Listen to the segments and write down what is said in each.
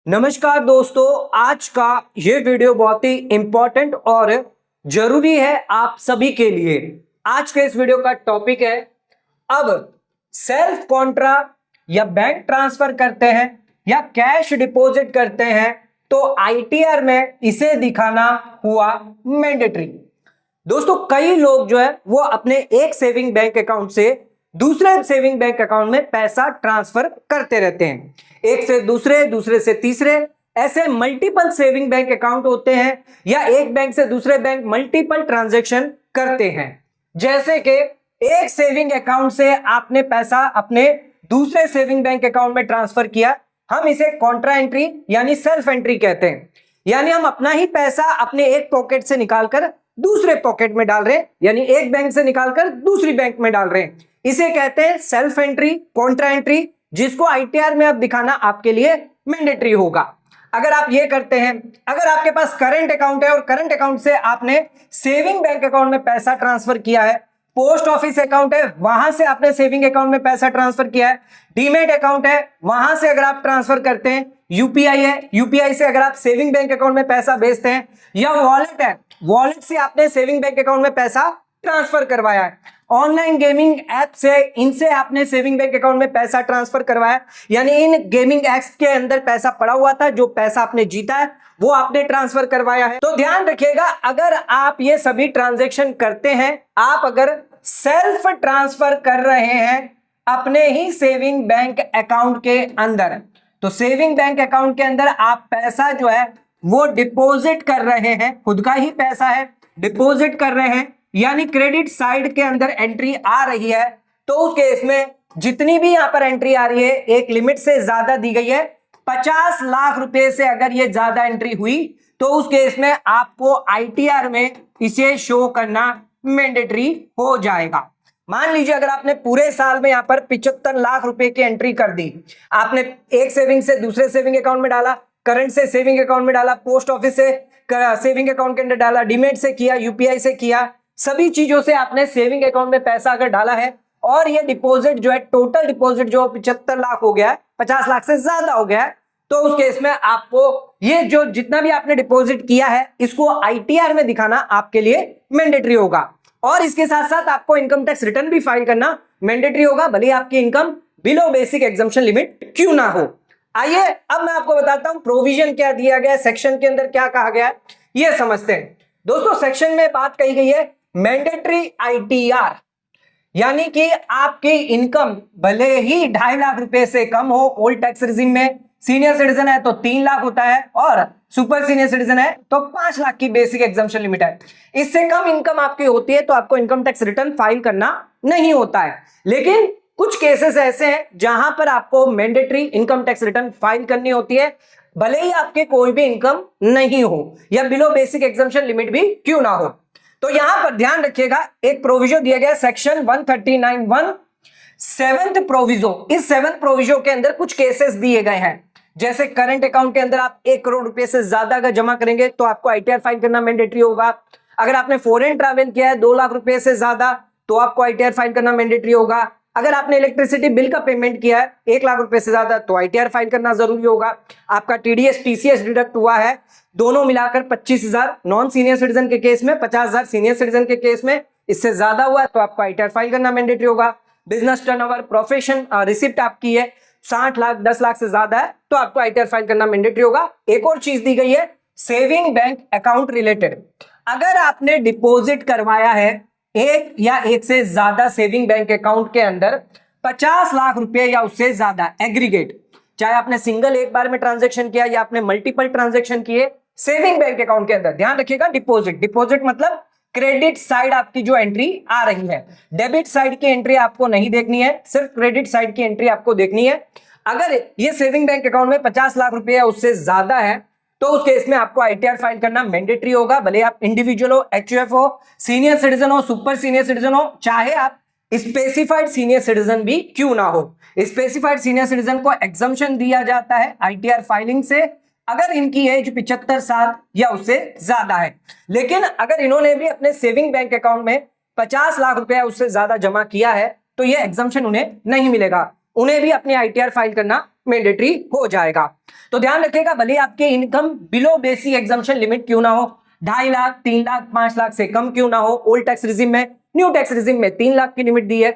नमस्कार दोस्तों, आज का ये वीडियो बहुत ही इंपॉर्टेंट और जरूरी है आप सभी के लिए। आज के इस वीडियो का टॉपिक है, अब सेल्फ कॉन्ट्रा या बैंक ट्रांसफर करते हैं या कैश डिपॉजिट करते हैं तो आईटीआर में इसे दिखाना हुआ मैंडेटरी। दोस्तों, कई लोग जो है वो अपने एक सेविंग बैंक अकाउंट से दूसरे सेविंग बैंक अकाउंट में पैसा ट्रांसफर करते रहते हैं, एक से दूसरे, दूसरे से तीसरे, ऐसे मल्टीपल सेविंग बैंक अकाउंट होते हैं या एक बैंक से दूसरे बैंक मल्टीपल ट्रांजैक्शन करते हैं। जैसे कि एक सेविंग अकाउंट से आपने पैसा अपने दूसरे सेविंग बैंक अकाउंट में ट्रांसफर किया, हम इसे कॉन्ट्रा एंट्री यानी सेल्फ एंट्री कहते हैं। यानी हम अपना ही पैसा अपने एक पॉकेट से निकालकर दूसरे पॉकेट में डाल रहे हैं, यानी एक बैंक से निकालकर दूसरी बैंक में डाल रहे हैं। इसे कहते हैं सेल्फ एंट्री, कॉन्ट्रा एंट्री, जिसको आईटीआर में अब दिखाना आपके लिए मैंडेटरी होगा। अगर आप ये करते हैं, अगर आपके पास करंट अकाउंट है और करंट अकाउंट से आपने सेविंग बैंक अकाउंट में पैसा ट्रांसफर किया है, पोस्ट ऑफिस अकाउंट है वहां से आपने सेविंग अकाउंट में पैसा ट्रांसफर किया है, डीमेट अकाउंट है वहां से अगर आप ट्रांसफर करते हैं, यूपीआई है, यूपीआई से अगर आप सेविंग बैंक अकाउंट में पैसा भेजते हैं, या वॉलेट है, वॉलेट से आपने सेविंग बैंक अकाउंट में पैसा ट्रांसफर करवाया है, ऑनलाइन गेमिंग ऐप से इनसे आपने सेविंग बैंक अकाउंट में पैसा ट्रांसफर करवाया, यानी इन गेमिंग ऐप्स के अंदर पैसा पड़ा हुआ था, जो पैसा आपने जीता है वो आपने ट्रांसफर करवाया है। तो ध्यान रखिएगा, अगर आप ये सभी ट्रांजैक्शन करते हैं, आप अगर सेल्फ ट्रांसफर कर रहे हैं अपने ही सेविंग बैंक अकाउंट के अंदर, तो सेविंग बैंक अकाउंट के अंदर आप पैसा जो है वो डिपॉजिट कर रहे हैं, खुद का ही पैसा है, डिपॉजिट कर रहे हैं, यानी क्रेडिट साइड के अंदर एंट्री आ रही है। तो उस केस में जितनी भी यहां पर एंट्री आ रही है, एक लिमिट से ज्यादा दी गई है, 50 लाख रुपए से अगर ये ज्यादा एंट्री हुई तो उस केस में आपको आईटीआर में इसे शो करना मैंडेटरी हो जाएगा। मान लीजिए अगर आपने पूरे साल में यहां पर 75 लाख रुपए की एंट्री कर दी, आपने एक सेविंग से दूसरे सेविंग अकाउंट में डाला, करंट से सेविंग अकाउंट में डाला, पोस्ट ऑफिस से सेविंग अकाउंट के अंदर डाला, डीमेट से किया, यूपीआई से किया, सभी चीजों से आपने सेविंग अकाउंट में पैसा अगर डाला है और ये डिपॉजिट जो है, टोटल डिपॉजिट जो 75 लाख हो गया है, 50 लाख से ज्यादा हो गया है, तो उस केस में आपको ये जो जितना भी आपने डिपॉजिट किया है इसको आईटीआर में दिखाना आपके लिए मैंडेटरी होगा। और इसके साथ साथ आपको इनकम टैक्स रिटर्न भी फाइल करना मैंडेटरी होगा, भले आपकी income below basic exemption limit क्यों ना हो। आइए अब मैं आपको बताता हूं प्रोविजन क्या दिया गया है, सेक्शन के अंदर क्या कहा गया है, ये समझते हैं। दोस्तों, सेक्शन में बात कही गई है मैंडेटरी आईटीआर, यानी कि आपकी इनकम भले ही 2.5 लाख रुपए से कम हो, ओल्ड टैक्स रिजिम में सीनियर सिटीजन है तो 3 लाख होता है और सुपर सीनियर सिटीजन है तो 5 लाख की बेसिक एग्जम्पशन लिमिट है। इससे कम इनकम आपकी होती है तो आपको इनकम टैक्स रिटर्न फाइल करना नहीं होता है। लेकिन कुछ केसेस ऐसे हैं जहां पर आपको mandatory income tax return file करनी होती है, भले ही आपके कोई भी इनकम नहीं हो या बिलो बेसिक एग्जम्पशन लिमिट भी क्यों ना हो। तो यहां पर ध्यान रखिएगा, एक प्रोविजो दिया गया सेक्शन 139(1) सेवेंथ प्रोविजो। इस सेवेंथ प्रोविजो के अंदर कुछ केसेस दिए गए हैं, जैसे करंट अकाउंट के अंदर आप 1 करोड़ रुपए से ज्यादा अगर जमा करेंगे तो आपको आईटीआर फाइल करना मैंडेटरी होगा। अगर आपने फॉरेन ट्रैवल किया है 2 लाख रुपए से ज्यादा तो आपको आईटीआर फाइल करना मैंडेटरी होगा। अगर आपने इलेक्ट्रिसिटी बिल का पेमेंट किया है 1 लाख रुपए से ज्यादा तो आईटीआर फाइल करना जरूरी होगा। आपका टीडीएस टीसीएस डिडक्ट हुआ है, दोनों मिलाकर 25,000 नॉन सीनियर सिटीजन के केस में, 50,000 सीनियर सिटीजन के केस में, इससे ज्यादा हुआ तो आपको आईटीआर फाइल करना मैंडेटरी होगा। बिजनेस टर्नओवर, प्रोफेशन रिसिप्ट आपकी है 60 लाख 10 लाख से ज्यादा है तो आपको आईटीआर फाइल करना मैंडेटरी होगा। एक और चीज दी गई है सेविंग बैंक अकाउंट रिलेटेड, अगर आपने डिपॉजिट करवाया है एक या एक से ज्यादा सेविंग बैंक अकाउंट के अंदर 50 लाख रुपए या उससे ज्यादा एग्रीगेट, चाहे आपने सिंगल एक बार में ट्रांजैक्शन किया या आपने मल्टीपल ट्रांजैक्शन किए सेविंग बैंक अकाउंट के अंदर, ध्यान रखिएगा डिपॉजिट, डिपॉजिट मतलब क्रेडिट साइड आपकी जो एंट्री आ रही है, डेबिट साइड की एंट्री आपको नहीं देखनी है, सिर्फ क्रेडिट साइड की एंट्री आपको देखनी है। अगर ये सेविंग बैंक अकाउंट में 50 लाख रुपए या उससे ज्यादा है तो उस केस में आपको आईटीआर फाइल करना मैंडेटरी होगा, भले आप इंडिविजुअल हो, एचयूएफ हो, सीनियर सिटीजन हो, सुपर सीनियर सिटीजन हो, चाहे आप स्पेसिफाइड सीनियर सिटीजन भी क्यों ना हो। स्पेसिफाइड सीनियर सिटीजन को एग्जम्पशन दिया जाता है आईटीआर फाइलिंग से अगर इनकी एज 75 साल या उससे ज्यादा है। लेकिन अगर इन्होंने भी अपने सेविंग बैंक अकाउंट में 50 लाख रुपया उससे ज्यादा जमा किया है तो यह एग्जम्पशन उन्हें नहीं मिलेगा। उन्हें भी अपनी आईटीआर फाइल करना मैंडेटरी हो जाएगा। तो ध्यान रखिएगा, भले आपके income below basic exemption limit क्यों ना हो, 2.5 लाख, 3 लाख, 5 लाख से कम क्यों ना हो, ओल्ड टैक्स रिजिम में, न्यू टैक्स रिजिम में 3 लाख की लिमिट दी है,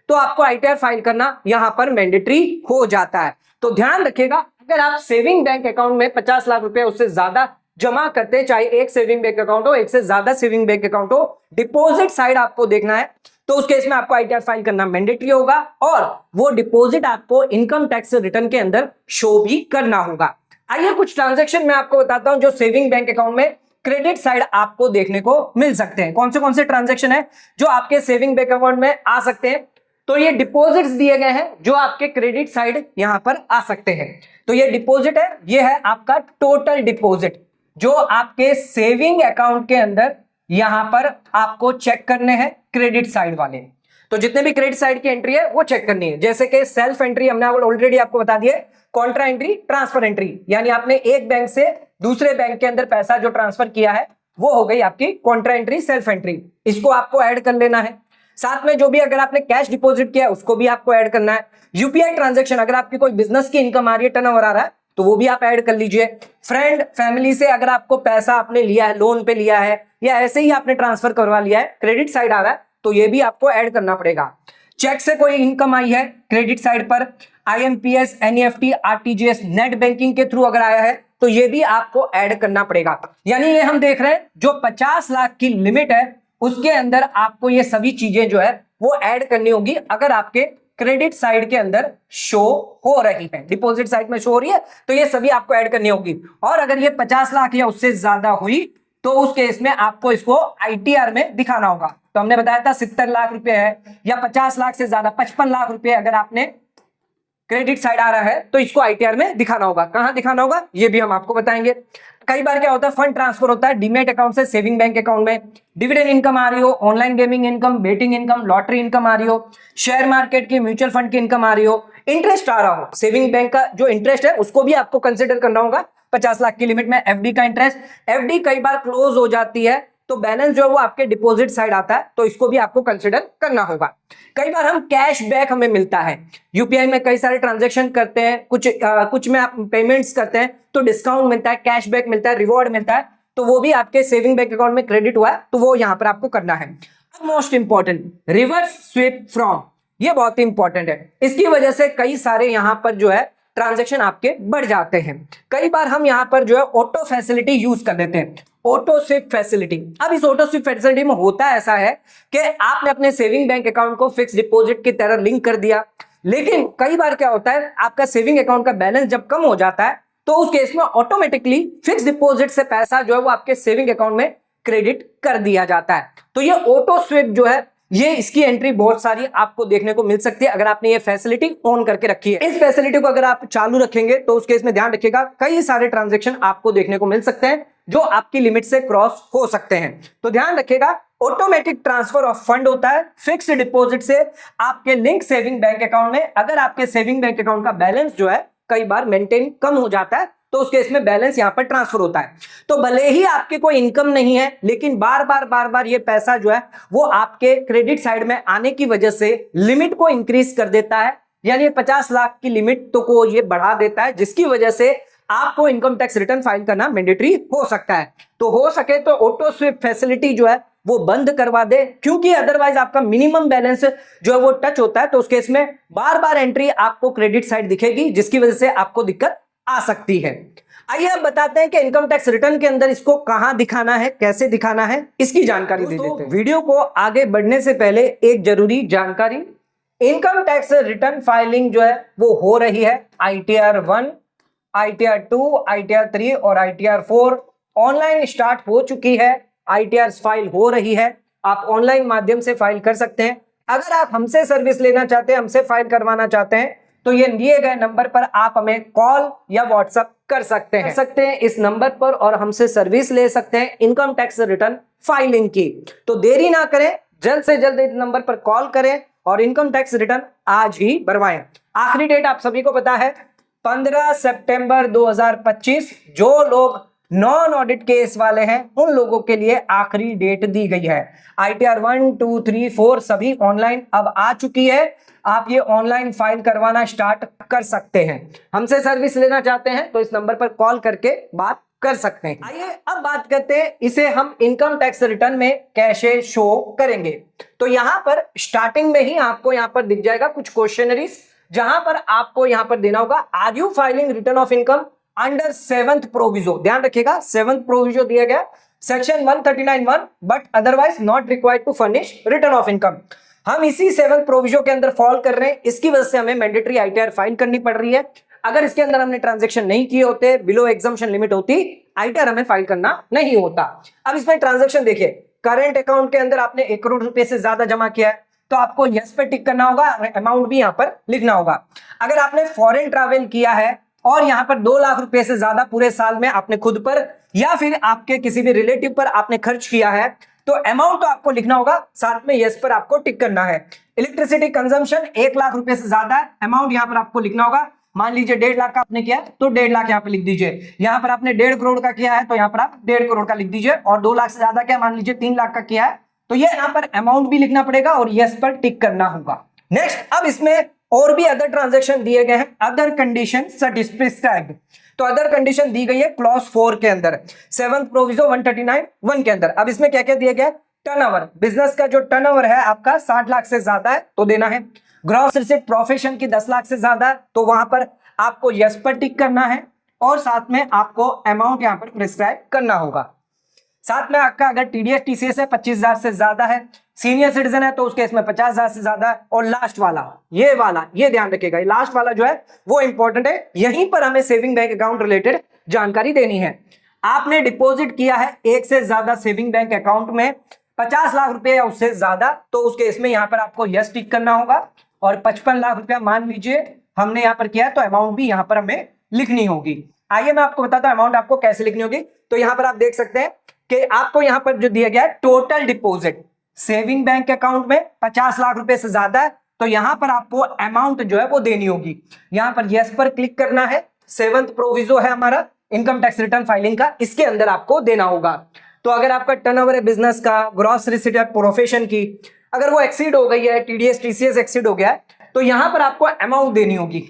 तो आपको आईटीआर फाइल करना यहां पर मैंडेटरी हो जाता है। तो ध्यान रखिएगा, अगर आप सेविंग बैंक अकाउंट में 50 लाख रुपए उससे ज्यादा जमा करते हैं, चाहे एक सेविंग बैंक अकाउंट हो, एक से ज्यादा सेविंग बैंक अकाउंट हो, डिपॉजिट साइड आपको देखना है, तो उस केस में आपको आईटीआर फाइल करना मैंडेटरी होगा और वो डिपॉजिट आपको इनकम टैक्स रिटर्न के अंदर शो भी करना होगा। आइए कुछ ट्रांजैक्शन मैं आपको बताता हूं जो सेविंग बैंक अकाउंट में क्रेडिट साइड आपको देखने को मिल सकते हैं। कौन से ट्रांजैक्शन है जो आपके सेविंग बैंक अकाउंट में आ सकते हैं? तो ये डिपॉजिट्स दिए गए हैं जो आपके क्रेडिट साइड यहां पर आ सकते हैं। तो ये डिपॉजिट है, ये है आपका टोटल डिपॉजिट जो आपके सेविंग अकाउंट के अंदर यहां पर आपको चेक करने हैं क्रेडिट साइड वाले। तो जितने भी क्रेडिट साइड की एंट्री है वो चेक करनी है, जैसे कि सेल्फ एंट्री हमने ऑलरेडी आपको बता दिया, कॉन्ट्रा एंट्री, ट्रांसफर एंट्री, यानी आपने एक बैंक से दूसरे बैंक के अंदर पैसा जो ट्रांसफर किया है वो हो गई आपकी कॉन्ट्रा एंट्री, सेल्फ एंट्री, इसको आपको ऐड कर लेना है। साथ में जो भी अगर आपने कैश डिपॉजिट किया है उसको भी आपको ऐड करना है। यूपीआई ट्रांजैक्शन, अगर आपकी कोई बिजनेस की इनकम आ रही है, टर्नओवर आ रहा है, तो वो भी आप ऐड कर लीजिए। फ्रेंड फैमिली से अगर आपको पैसा आपने लिया है, लोन पे लिया है या ऐसे ही आपने ट्रांसफर करवा लिया है, क्रेडिट साइड आ रहा है, तो ये भी आपको ऐड करना पड़ेगा। चेक से कोई इनकम आई है क्रेडिट साइड पर, IMPS, NEFT, RTGS, net banking के थ्रू अगर आया है तो ये भी आपको ऐड करना पड़ेगा। यानी ये हम देख रहे हैं जो 50 लाख की लिमिट है उसके अंदर आपको ये सभी चीजें जो है वो ऐड करनी होगी अगर आपके क्रेडिट साइड के अंदर शो हो रही है, डिपॉजिट साइड में शो हो रही है, तो ये सभी आपको ऐड करनी होगी। और अगर ये 50 लाख या उससे ज्यादा हुई तो उस केस में आपको इसको आईटीआर में दिखाना होगा। तो हमने बताया था 70 लाख रुपए है या 50 लाख से ज्यादा 55 लाख रुपए अगर आपने क्रेडिट साइड आ रहा है तो इसको आईटीआर में दिखाना होगा। कहां दिखाना होगा ये भी हम आपको बताएंगे। कई बार क्या होता है, फंड ट्रांसफर होता है डीमेट अकाउंट से सेविंग बैंक अकाउंट में, डिविडेंड इनकम आ रही हो, online gaming income, betting income, lottery income आ रही हो, शेयर मार्केट की, म्यूचुअल फंड की इनकम आ रही हो, इंटरेस्ट आ रहा हो, सेविंग बैंक का जो इंटरेस्ट है उसको भी आपको कंसिडर करना होगा। 50 लाख की लिमिट में एफडी का इंटरेस्ट, एफडी कई बार क्लोज हो जाती है तो बैलेंस जो है वो आपके डिपॉजिट साइड आता है, तो इसको भी आपको कंसिडर करना होगा। कई बार हम कैश बैक हमें मिलता है, यूपीआई में कई सारे ट्रांजैक्शन करते हैं, कुछ में आप पेमेंट्स करते हैं तो डिस्काउंट मिलता है, कैशबैक मिलता है, रिवॉर्ड मिलता है, तो वो भी आपके सेविंग बैंक अकाउंट में क्रेडिट हुआ है तो वो यहां पर आपको करना है। Most important, reverse sweep from, ये बहुत ही इंपॉर्टेंट है। इसकी वजह से कई सारे यहां पर जो है ट्रांजैक्शन आपके बढ़ जाते हैं। कई बार हम यहां पर जो है ऑटो फैसिलिटी यूज कर लेते हैं, ऑटो स्विफ्ट फैसिलिटी। अब इस ऑटो स्विफ्ट फैसिलिटी में होता ऐसा है कि आपने अपने सेविंग बैंक अकाउंट को फिक्स डिपॉजिट की तरह लिंक कर दिया, लेकिन कई बार क्या होता है आपका सेविंग अकाउंट का बैलेंस जब कम हो जाता है तो उस केस में ऑटोमेटिकली फिक्स डिपॉजिट से पैसा जो है वो आपके सेविंग अकाउंट में क्रेडिट कर दिया जाता है। तो ये ऑटो स्विफ्ट जो है ये इसकी एंट्री बहुत सारी आपको देखने को मिल सकती है अगर आपने ये फैसिलिटी ऑन करके रखी है। इस फैसिलिटी को अगर आप चालू रखेंगे तो उस केस में ध्यान रखिएगा कई सारे ट्रांजैक्शन आपको देखने को मिल सकते हैं जो आपकी लिमिट से क्रॉस हो सकते हैं। तो ध्यान रखिएगा, ऑटोमेटिक ट्रांसफर ऑफ फंड होता है फिक्स्ड डिपॉजिट से आपके लिंक सेविंग बैंक अकाउंट में। अगर आपके सेविंग बैंक अकाउंट का बैलेंस जो है कई बार मेंटेन कम हो जाता है तो उस केस में बैलेंस यहां पर ट्रांसफर होता है। तो भले ही आपकी कोई इनकम नहीं है लेकिन बार बार ये पैसा जो है वो आपके क्रेडिट साइड में आने की वजह से लिमिट को इंक्रीज कर देता है, यानी 50 लाख की लिमिट तो को ये बढ़ा देता है, जिसकी वजह से आपको इनकम टैक्स रिटर्न फाइल करना मैंडेटरी हो सकता है। तो हो सके तो ऑटो स्विफ्ट फैसिलिटी जो है वो बंद करवा दे, क्योंकि अदरवाइज आपका मिनिमम बैलेंस जो है वो टच होता है तो उस केस में बार एंट्री आपको क्रेडिट साइड दिखेगी, जिसकी वजह से आपको दिक्कत आ सकती है। आइए अब बताते हैं कि इनकम टैक्स रिटर्न के अंदर इसको कहां दिखाना है, कैसे दिखाना है, इसकी जानकारी दे देते हैं। वीडियो को आगे बढ़ने से पहले एक जरूरी जानकारी, इनकम टैक्स रिटर्न फाइलिंग जो है वो हो रही है ITR 1, ITR 2, ITR 3 और ITR 4 ऑनलाइन स्टार्ट हो चुकी है। ITR फाइल हो रही है, आप ऑनलाइन माध्यम से फाइल कर सकते हैं। अगर आप हमसे सर्विस लेना चाहते हैं, हमसे फाइल करवाना चाहते हैं तो ये दिए गए नंबर पर आप हमें कॉल या व्हाट्सएप कर सकते हैं इस नंबर पर और हमसे सर्विस ले सकते हैं इनकम टैक्स रिटर्न फाइलिंग की। तो देरी ना करें, जल्द से जल्द इस नंबर पर कॉल करें और इनकम टैक्स रिटर्न आज ही भरवाएं। आखिरी डेट आप सभी को पता है 15 सितंबर 2025। जो लोग नॉन ऑडिट केस वाले हैं उन लोगों के लिए आखिरी डेट दी गई है। ITR 1, 2, 3, 4 सभी ऑनलाइन अब आ चुकी है। आप ये ऑनलाइन फाइल करवाना स्टार्ट कर सकते हैं। हमसे सर्विस लेना चाहते हैं तो इस नंबर पर कॉल करके बात कर सकते हैं। आइए अब बात करते हैं इसे हम इनकम टैक्स रिटर्न में कैसे शो करेंगे। तो यहां पर स्टार्टिंग में ही आपको यहां पर दिख जाएगा कुछ क्वेश्चनरीज, जहां पर आपको यहां पर देना होगा are you filing return of income under 7th proviso. ध्यान रखिएगा 7th प्रोविजो दिया गया section 139(1) but otherwise not required to furnish return of income. हम इसी 7th प्रोविजो के अंदर फॉल कर रहे हैं, इसकी वजह से हमें मैंडेटरी ITR फाइल करनी पड़ रही है। अगर इसके अंदर हमने ट्रांजैक्शन नहीं किए होते, बिलो एग्जम्पशन लिमिट होती, ITR हमें फाइल करना नहीं होता। अब इसमें ट्रांजैक्शन देखिए, करंट अकाउंट के अंदर आपने 1 करोड़ रुपए से ज्यादा जमा किया है तो आपको यस पे टिक करना होगा, अमाउंट भी यहां पर लिखना होगा। अगर आपने फॉरेन ट्रैवल किया है और यहां पर 2 लाख रुपए से ज्यादा पूरे साल में आपने खुद पर या फिर आपके किसी भी रिलेटिव पर आपने खर्च किया है तो अमाउंट तो आपको लिखना होगा, साथ में यस पर आपको टिक करना है। इलेक्ट्रिसिटी कंजम्पशन 1 लाख रुपए से ज्यादा है, अमाउंट यहां पर आपको लिखना होगा। मान लीजिए 1.5 लाख का आपने किया तो 1.5 लाख यहां पर लिख दीजिए। यहां पर आपने 1.5 करोड़ का किया है तो यहां पर आप 1.5 करोड़ का लिख दीजिए, और 2 लाख से ज्यादा क्या, मान लीजिए 3 लाख का किया है तो ये यहां पर अमाउंट भी लिखना पड़ेगा और यस पर टिक करना होगा। नेक्स्ट, अब इसमें और भी अदर ट्रांजैक्शन दिए गए हैं, अदर कंडीशन सटिस्फाइड। तो अदर कंडीशन दी गई है क्लॉज 4 के अंदर, 7th प्रोविजो 139(1) के अंदर। अब इसमें क्या क्या दिया गया है, टर्नओवर, बिजनेस का जो टर्नओवर है आपका 60 लाख से ज्यादा है तो देना है। ग्रॉस रिसीट प्रोफेशन की 10 लाख से ज्यादा है तो वहां पर आपको यस पर टिक करना है, और साथ में आपको अमाउंट यहां पर प्रिस्क्राइब करना होगा। साथ में आपका अगर TDS TCS है 25,000 से ज्यादा है, सीनियर सिटीजन है तो उसके इसमें 50,000 से ज्यादा है, और लास्ट वाला ये ध्यान रखिएगा, लास्ट वाला जो है वो इंपॉर्टेंट है। यहीं पर हमें सेविंग बैंक अकाउंट रिलेटेड जानकारी देनी है। आपने डिपॉजिट किया है एक से ज्यादा सेविंग बैंक अकाउंट में 50 लाख रुपए या उससे ज्यादा, तो उसके इसमें यहां पर आपको यस टिक करना होगा। और 55 लाख रुपया मान लीजिए हमने यहां पर किया तो अमाउंट भी यहां पर हमें लिखनी होगी। आइए मैं आपको बताता हूं अमाउंट आपको कैसे लिखनी होगी। तो यहां पर आप देख सकते हैं कि आपको यहां पर जो दिया गया है total deposit saving bank account में 50 लाख रुपए से ज्यादा है तो यहां पर आपको अमाउंट जो है वो देनी होगी। यहां पर यस पर क्लिक करना है। 7th प्रोविजो है हमारा इनकम टैक्स रिटर्न फाइलिंग का, इसके अंदर आपको देना होगा। तो अगर आपका टर्नओवर है बिजनेस का, ग्रॉस रिसीट है प्रोफेशन की, अगर वो एक्सीड हो गई है, TDS TCS एक्सीड हो गया है तो यहां पर आपको अमाउंट देनी होगी।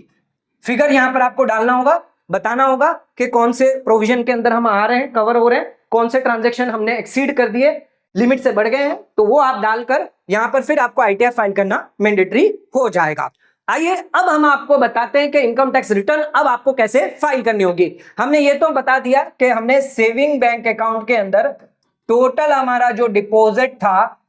फिगर यहां पर आपको डालना होगा, बताना होगा कि कौन से प्रोविजन के अंदर हम आ रहे हैं, कवर हो रहे हैं, कौन से ट्रांजैक्शन हमने एक्सीड कर दिए, लिमिट से बढ़ गए हैं, तो वो आप डालकर यहां पर फिर आपको ITR फाइल करना मैंडेटरी हो जाएगा। आइए अब हम आपको बताते हैं कि इनकम टैक्स रिटर्न अब आपको कैसे फाइल करनी होगी। हमने ये तो बता दिया कि हमने सेविंग बैंक अकाउंट के अंदर टोटल हमारा जो डिपॉजिट था,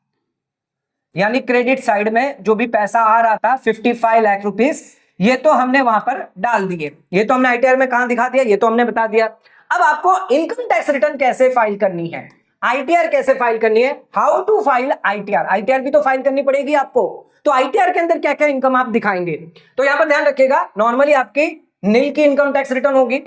यानी क्रेडिट साइड में जो भी पैसा आ रहा था 55 लाख रुपीस, ये तो हमने वहां पर डाल दिए। ये तो हमने ITR में कहां दिखा दिया, ये तो हमने बता दिया। अब आपको इनकम टैक्स रिटर्न कैसे फाइल करनी है, ITR कैसे फाइल करनी है, हाउ टू फाइल ITR भी तो फाइल करनी पड़ेगी आपको। तो ITR के अंदर क्या क्या इनकम आप दिखाएंगे, तो यहां पर ध्यान रखिएगा, नॉर्मली आपकी निल की इनकम टैक्स रिटर्न होगी।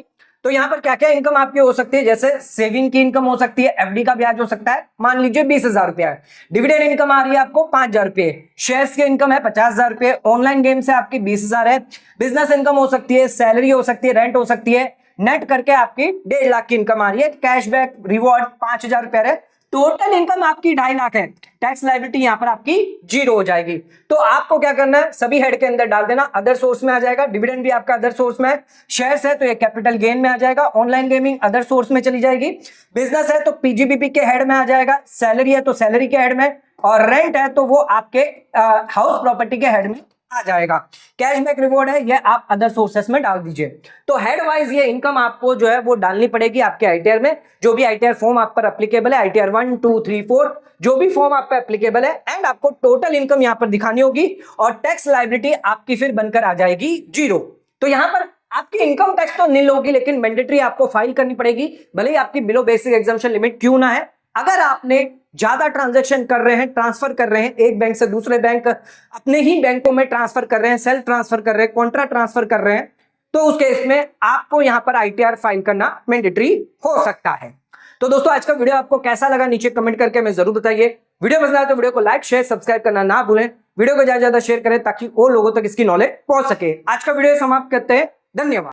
तो यहां पर क्या क्या इनकम आपकी हो सकती है, जैसे सेविंग की इनकम हो सकती है, FD का ब्याज हो सकता है, मान लीजिए 20,000 रुपया है, डिविडेंड इनकम आ रही है आपको 5,000 रुपये, शेयर्स की इनकम है 50,000 रुपये, ऑनलाइन गेम से आपकी 20,000 है, बिजनेस इनकम हो सकती है, सैलरी हो सकती है, रेंट हो सकती है, नेट करके आपकी 1.5 लाख की इनकम आ रही है, कैशबैक रिवॉर्ड 5,000 रुपया है, टोटल इनकम आपकी 2.5 लाख है। टैक्स लायबिलिटी यहां पर आपकी 0 हो जाएगी। तो आपको क्या करना है, सभी हेड के अंदर डाल देना, अदर सोर्स में आ जाएगा, डिविडेंड भी आपका अदर सोर्स में है, शेयर्स है तो ये कैपिटल गेन में आ जाएगा, ऑनलाइन गेमिंग अदर सोर्स में चली जाएगी, बिजनेस है तो PGBP के हेड में आ जाएगा, सैलरी है तो सैलरी के हेड में, और रेंट है तो वो आपके हाउस प्रॉपर्टी के हेड में आ जाएगा। कैशबैक रिवॉर्ड है, ये आप अदर सोर्सेस में डाल दीजिए। तो हेड वाइज ये इनकम आपको जो है वो डालनी पड़ेगी आपके ITR में, जो भी ITR फॉर्म आप पर एप्लीकेबल है, ITR 1, 2, 3, 4 जो भी फॉर्म आप पे एप्लीकेबल है, एंड आपको टोटल इनकम यहां पर दिखानी होगी, और टैक्स लायबिलिटी आपकी फिर बनकर आ जाएगी 0। तो यहां पर आपकी इनकम टैक्स तो नील होगी, लेकिन मैंडेटरी आपको फाइल करनी पड़ेगी, भले ही आपकी बिलो बेसिक एग्जम्पशन लिमिट क्यों ना है। अगर आपने ज्यादा ट्रांजैक्शन कर रहे हैं, ट्रांसफर कर रहे हैं एक बैंक से दूसरे बैंक, अपने ही बैंकों में ट्रांसफर कर रहे हैं, सेल्फ ट्रांसफर कर रहे हैं, कॉन्ट्रा ट्रांसफर कर रहे हैं, तो उस केस में आपको यहां पर ITR फाइल करना मैंडेटरी हो सकता है। तो दोस्तों आज का वीडियो आपको कैसा लगा नीचे कमेंट करके हमें जरूर बताइए। वीडियो पसंद आए तो वीडियो को लाइक शेयर सब्सक्राइब करना ना भूलें, वीडियो को ज्यादा से ज्यादा शेयर करें ताकि और लोगों तक इसकी नॉलेज पहुंच सके। आज का वीडियो समाप्त करते हैं, धन्यवाद।